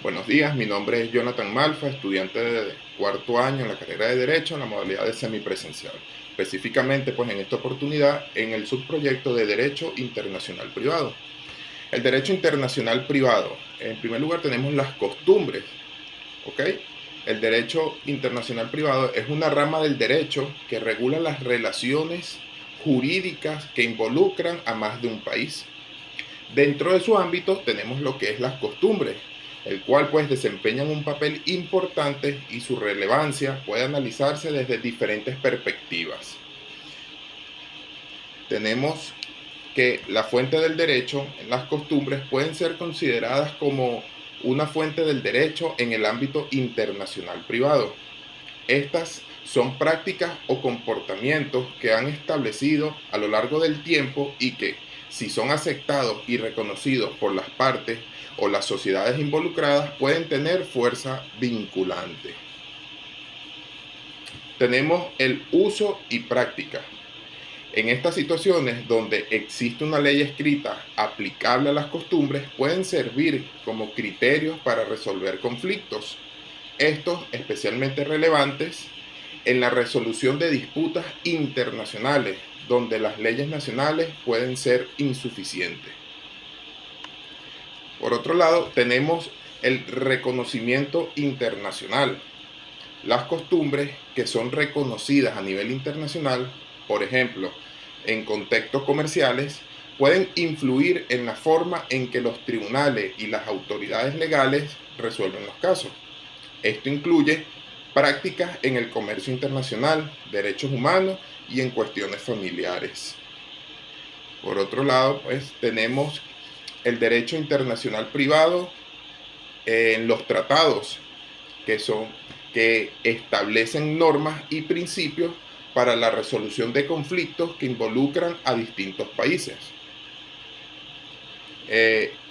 Buenos días, mi nombre es Jonathan Malfa, estudiante de cuarto año en la carrera de Derecho en la modalidad de semipresencial. Específicamente, pues en esta oportunidad, en el subproyecto de Derecho Internacional Privado. El Derecho Internacional Privado, en primer lugar tenemos las costumbres, ¿ok? El Derecho Internacional Privado es una rama del derecho que regula las relaciones jurídicas que involucran a más de un país. Dentro de su ámbito tenemos lo que es las costumbres, el cual pues desempeñan un papel importante y su relevancia puede analizarse desde diferentes perspectivas. Tenemos que la fuente del derecho en las costumbres pueden ser consideradas como una fuente del derecho en el ámbito internacional privado. Estas son prácticas o comportamientos que han establecido a lo largo del tiempo y que, si son aceptados y reconocidos por las partes o las sociedades involucradas, pueden tener fuerza vinculante. Tenemos el uso y práctica. En estas situaciones donde existe una ley escrita aplicable a las costumbres, pueden servir como criterios para resolver conflictos. Estos especialmente relevantes en la resolución de disputas internacionales, donde las leyes nacionales pueden ser insuficientes. Por otro lado, tenemos el reconocimiento internacional. Las costumbres que son reconocidas a nivel internacional, por ejemplo, en contextos comerciales, pueden influir en la forma en que los tribunales y las autoridades legales resuelven los casos. Esto incluye prácticas en el comercio internacional, derechos humanos y en cuestiones familiares. Por otro lado, pues tenemos el derecho internacional privado en los tratados que establecen normas y principios para la resolución de conflictos que involucran a distintos países.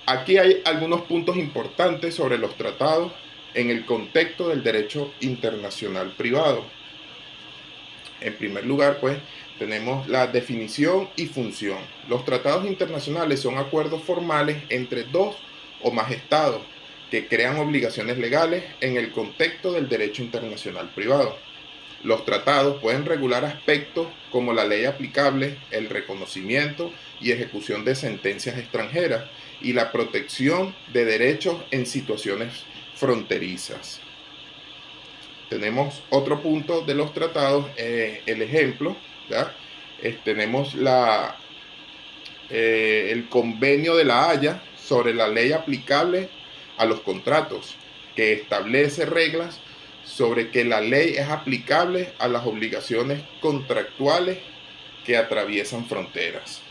Aquí hay algunos puntos importantes sobre los tratados en el contexto del derecho internacional privado. En primer lugar, pues, tenemos la definición y función. Los tratados internacionales son acuerdos formales entre dos o más estados que crean obligaciones legales en el contexto del derecho internacional privado. Los tratados pueden regular aspectos como la ley aplicable, el reconocimiento y ejecución de sentencias extranjeras y la protección de derechos en situaciones fronterizas. Tenemos otro punto de los tratados, el ejemplo, ¿ya? Tenemos el convenio de La Haya sobre la ley aplicable a los contratos, que establece reglas sobre que la ley es aplicable a las obligaciones contractuales que atraviesan fronteras.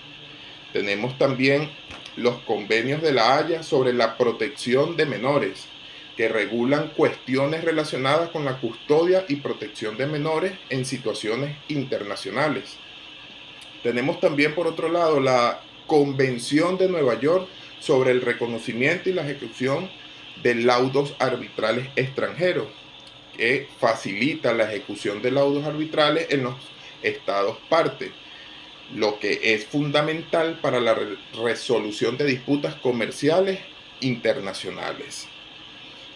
Tenemos también los convenios de La Haya sobre la protección de menores, que regulan cuestiones relacionadas con la custodia y protección de menores en situaciones internacionales. Tenemos también, por otro lado, la Convención de Nueva York sobre el reconocimiento y la ejecución de laudos arbitrales extranjeros, que facilita la ejecución de laudos arbitrales en los estados parte, lo que es fundamental para la resolución de disputas comerciales internacionales.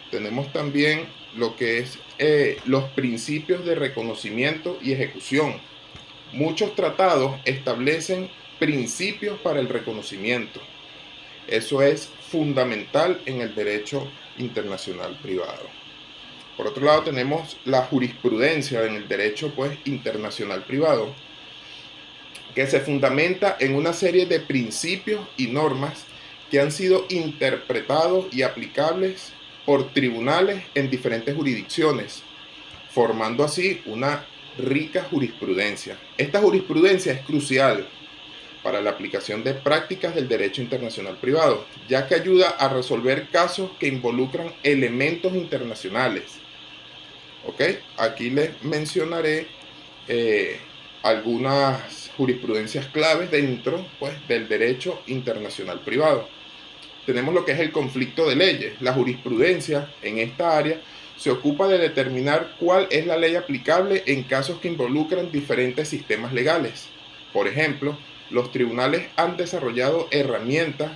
Tenemos también lo que es los principios de reconocimiento y ejecución. Muchos tratados establecen principios para el reconocimiento. Eso es fundamental en el derecho internacional privado. Por otro lado, tenemos la jurisprudencia en el derecho internacional privado, que se fundamenta en una serie de principios y normas que han sido interpretados y aplicables por tribunales en diferentes jurisdicciones, formando así una rica jurisprudencia. Esta jurisprudencia es crucial para la aplicación de prácticas del derecho internacional privado, ya que ayuda a resolver casos que involucran elementos internacionales. ¿Ok? Aquí les mencionaré algunas jurisprudencias claves dentro del derecho internacional privado. Tenemos lo que es el conflicto de leyes. La jurisprudencia en esta área se ocupa de determinar cuál es la ley aplicable en casos que involucran diferentes sistemas legales. Por ejemplo, los tribunales han desarrollado herramientas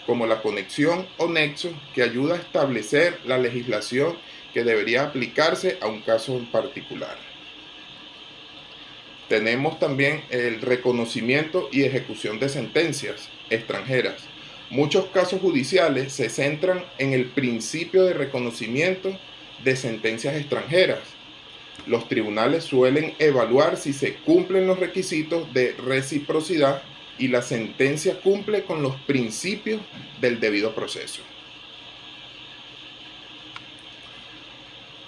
como la conexión o nexo, que ayuda a establecer la legislación que debería aplicarse a un caso en particular. Tenemos también el reconocimiento y ejecución de sentencias extranjeras. Muchos casos judiciales se centran en el principio de reconocimiento de sentencias extranjeras. Los tribunales suelen evaluar si se cumplen los requisitos de reciprocidad y la sentencia cumple con los principios del debido proceso.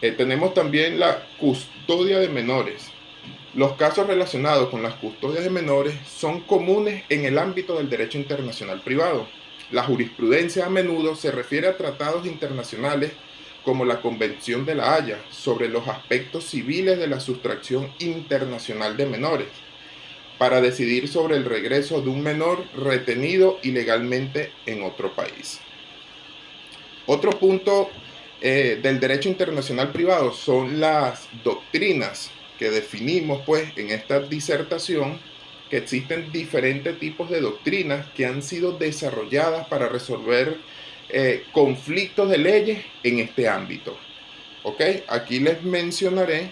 Tenemos también la custodia de menores. Los casos relacionados con las custodias de menores son comunes en el ámbito del derecho internacional privado. La jurisprudencia a menudo se refiere a tratados internacionales como la Convención de La Haya sobre los aspectos civiles de la sustracción internacional de menores, para decidir sobre el regreso de un menor retenido ilegalmente en otro país. Otro punto del derecho internacional privado son las doctrinas que definimos pues en esta disertación, que existen diferentes tipos de doctrinas que han sido desarrolladas para resolver conflictos de leyes en este ámbito. ¿Ok? Aquí les mencionaré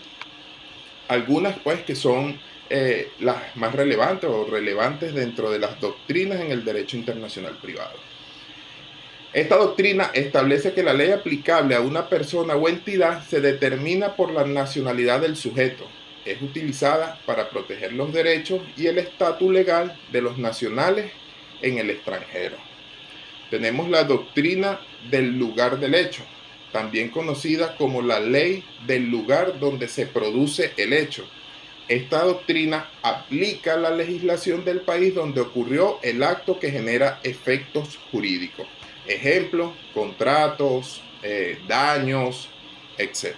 algunas pues que son las más relevantes o relevantes dentro de las doctrinas en el derecho internacional privado. Esta doctrina establece que la ley aplicable a una persona o entidad se determina por la nacionalidad del sujeto. Es utilizada para proteger los derechos y el estatus legal de los nacionales en el extranjero. Tenemos la doctrina del lugar del hecho, también conocida como la ley del lugar donde se produce el hecho. Esta doctrina aplica la legislación del país donde ocurrió el acto que genera efectos jurídicos. Ejemplo, contratos, daños, etc.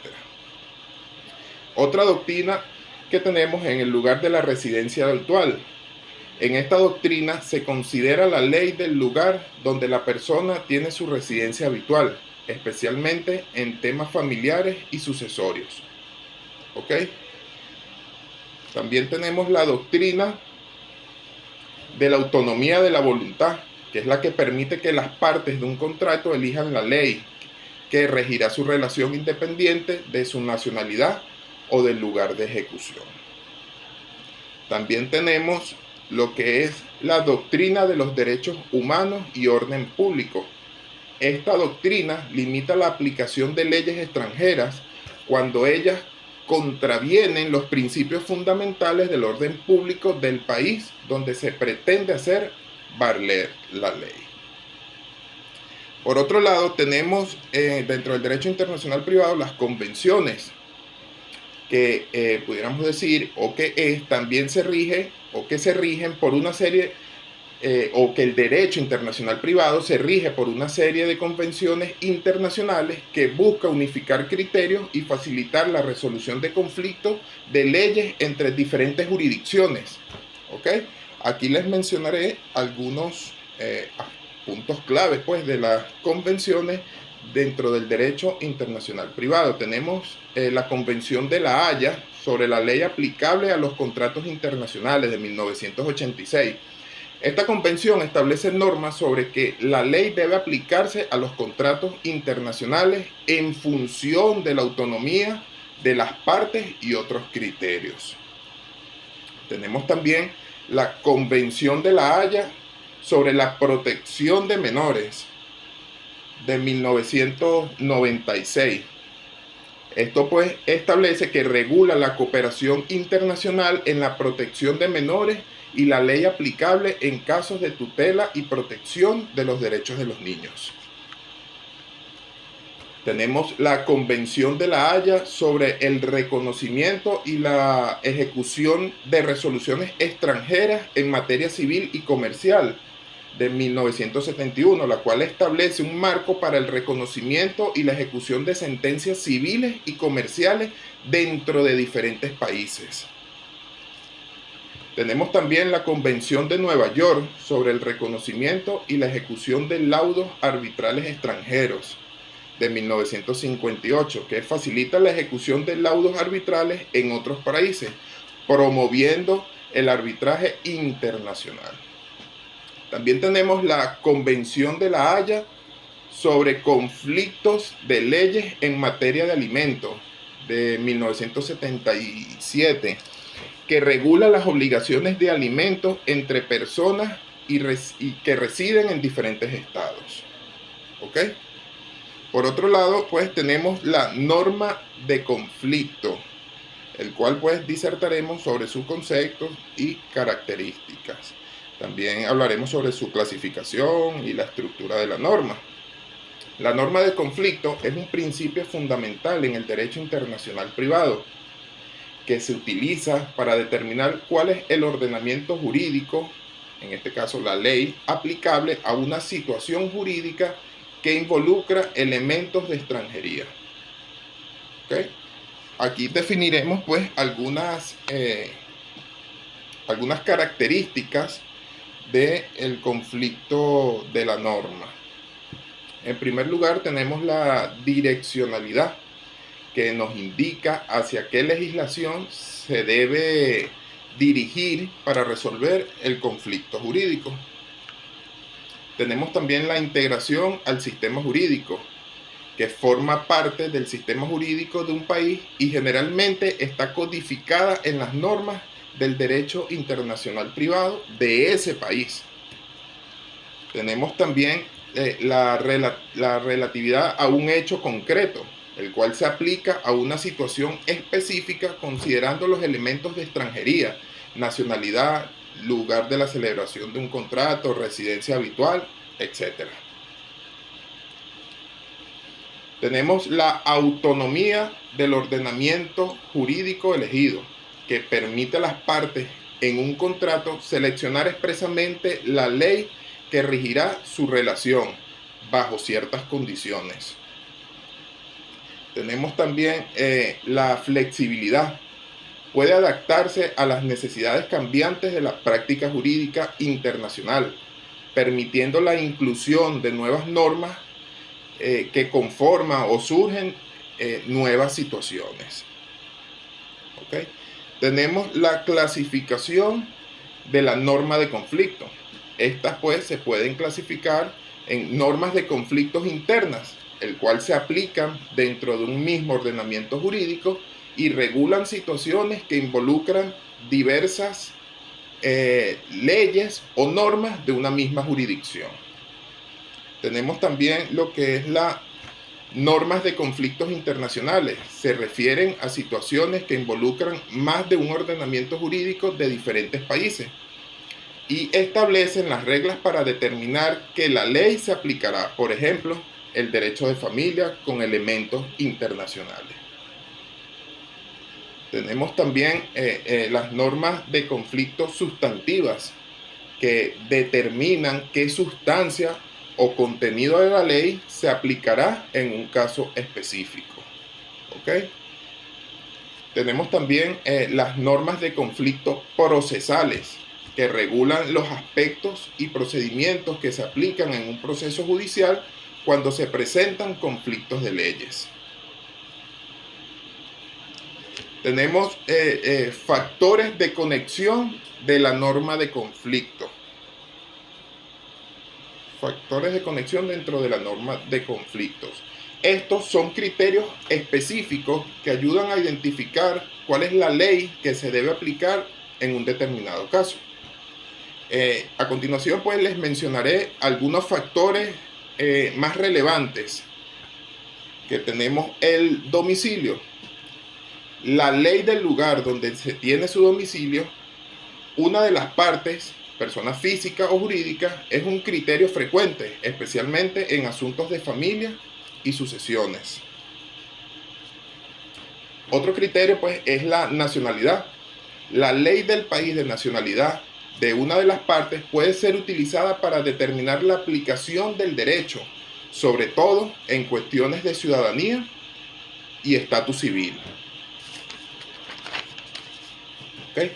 Otra doctrina que tenemos en el lugar de la residencia habitual. En esta doctrina se considera la ley del lugar donde la persona tiene su residencia habitual, especialmente en temas familiares y sucesorios. ¿Ok? También tenemos la doctrina de la autonomía de la voluntad, que es la que permite que las partes de un contrato elijan la ley que regirá su relación independiente de su nacionalidad o del lugar de ejecución. También tenemos lo que es la doctrina de los derechos humanos y orden público. Esta doctrina limita la aplicación de leyes extranjeras cuando ellas contravienen los principios fundamentales del orden público del país donde se pretende hacer valer la ley. Por otro lado, tenemos dentro del derecho internacional privado las convenciones, que pudiéramos decir también se rige o que se rigen por una serie o que el derecho internacional privado se rige por una serie de convenciones internacionales que busca unificar criterios y facilitar la resolución de conflictos de leyes entre diferentes jurisdicciones. ¿Ok? Aquí les mencionaré algunos puntos claves pues, de las convenciones dentro del derecho internacional privado. Tenemos la Convención de La Haya sobre la ley aplicable a los contratos internacionales de 1986. Esta convención establece normas sobre que la ley debe aplicarse a los contratos internacionales en función de la autonomía de las partes y otros criterios. Tenemos también la Convención de La Haya sobre la protección de menores de 1996. Esto pues establece que regula la cooperación internacional en la protección de menores y la ley aplicable en casos de tutela y protección de los derechos de los niños. Tenemos la Convención de La Haya sobre el reconocimiento y la ejecución de resoluciones extranjeras en materia civil y comercial de 1971, la cual establece un marco para el reconocimiento y la ejecución de sentencias civiles y comerciales dentro de diferentes países. Tenemos también la Convención de Nueva York sobre el reconocimiento y la ejecución de laudos arbitrales extranjeros de 1958, que facilita la ejecución de laudos arbitrales en otros países, promoviendo el arbitraje internacional. También tenemos la Convención de La Haya sobre conflictos de leyes en materia de alimentos de 1977, que regula las obligaciones de alimentos entre personas y que residen en diferentes estados. ¿Ok? Por otro lado, pues tenemos la norma de conflicto, el cual pues disertaremos sobre sus conceptos y características. También hablaremos sobre su clasificación y la estructura de la norma. La norma de conflicto es un principio fundamental en el derecho internacional privado que se utiliza para determinar cuál es el ordenamiento jurídico, en este caso la ley, aplicable a una situación jurídica que involucra elementos de extranjería. ¿Okay? Aquí definiremos pues algunas características del conflicto de la norma. En primer lugar, tenemos la direccionalidad, que nos indica hacia qué legislación se debe dirigir para resolver el conflicto jurídico. Tenemos también la integración al sistema jurídico, que forma parte del sistema jurídico de un país y generalmente está codificada en las normas del derecho internacional privado de ese país. Tenemos también la relatividad a un hecho concreto, el cual se aplica a una situación específica considerando los elementos de extranjería, nacionalidad, lugar de la celebración de un contrato, residencia habitual, etc. Tenemos la autonomía del ordenamiento jurídico elegido, que permite a las partes en un contrato seleccionar expresamente la ley que regirá su relación bajo ciertas condiciones. Tenemos también la flexibilidad. Puede adaptarse a las necesidades cambiantes de la práctica jurídica internacional, permitiendo la inclusión de nuevas normas que conforman o surgen nuevas situaciones. ¿Okay? Tenemos la clasificación de la norma de conflicto. Estas pues se pueden clasificar en normas de conflictos internas, el cual se aplican dentro de un mismo ordenamiento jurídico y regulan situaciones que involucran diversas leyes o normas de una misma jurisdicción. Tenemos también lo que es las normas de conflictos internacionales. Se refieren a situaciones que involucran más de un ordenamiento jurídico de diferentes países y establecen las reglas para determinar que la ley se aplicará, por ejemplo, el derecho de familia con elementos internacionales. Tenemos también las normas de conflicto sustantivas, que determinan qué sustancia o contenido de la ley se aplicará en un caso específico. ¿Okay? Tenemos también las normas de conflicto procesales, que regulan los aspectos y procedimientos que se aplican en un proceso judicial cuando se presentan conflictos de leyes. Tenemos factores de conexión de la norma de conflicto. Factores de conexión dentro de la norma de conflictos. Estos son criterios específicos que ayudan a identificar cuál es la ley que se debe aplicar en un determinado caso. A continuación, pues les mencionaré algunos factores más relevantes que tenemos. El domicilio. La ley del lugar donde se tiene su domicilio, una de las partes, persona física o jurídica, es un criterio frecuente, especialmente en asuntos de familia y sucesiones. Otro criterio, pues, es la nacionalidad. La ley del país de nacionalidad de una de las partes puede ser utilizada para determinar la aplicación del derecho, sobre todo en cuestiones de ciudadanía y estatus civil. ¿Okay?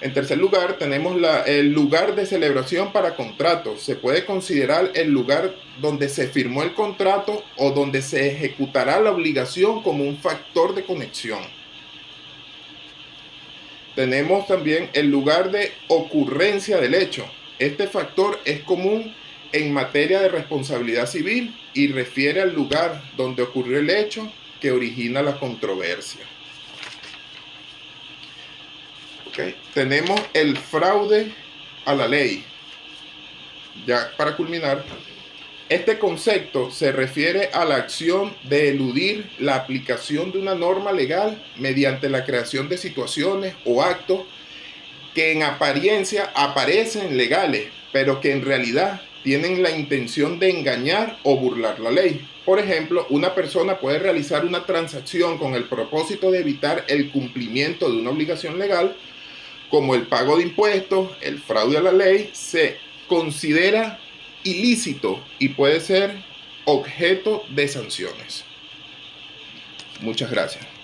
En tercer lugar, tenemos el lugar de celebración para contratos. Se puede considerar el lugar donde se firmó el contrato o donde se ejecutará la obligación como un factor de conexión. Tenemos también el lugar de ocurrencia del hecho. Este factor es común en materia de responsabilidad civil y refiere al lugar donde ocurrió el hecho que origina la controversia. Okay. Tenemos el fraude a la ley. Ya para culminar, este concepto se refiere a la acción de eludir la aplicación de una norma legal mediante la creación de situaciones o actos que en apariencia aparecen legales, pero que en realidad tienen la intención de engañar o burlar la ley. Por ejemplo, una persona puede realizar una transacción con el propósito de evitar el cumplimiento de una obligación legal, como el pago de impuestos. El fraude a la ley se considera ilícito y puede ser objeto de sanciones. Muchas gracias.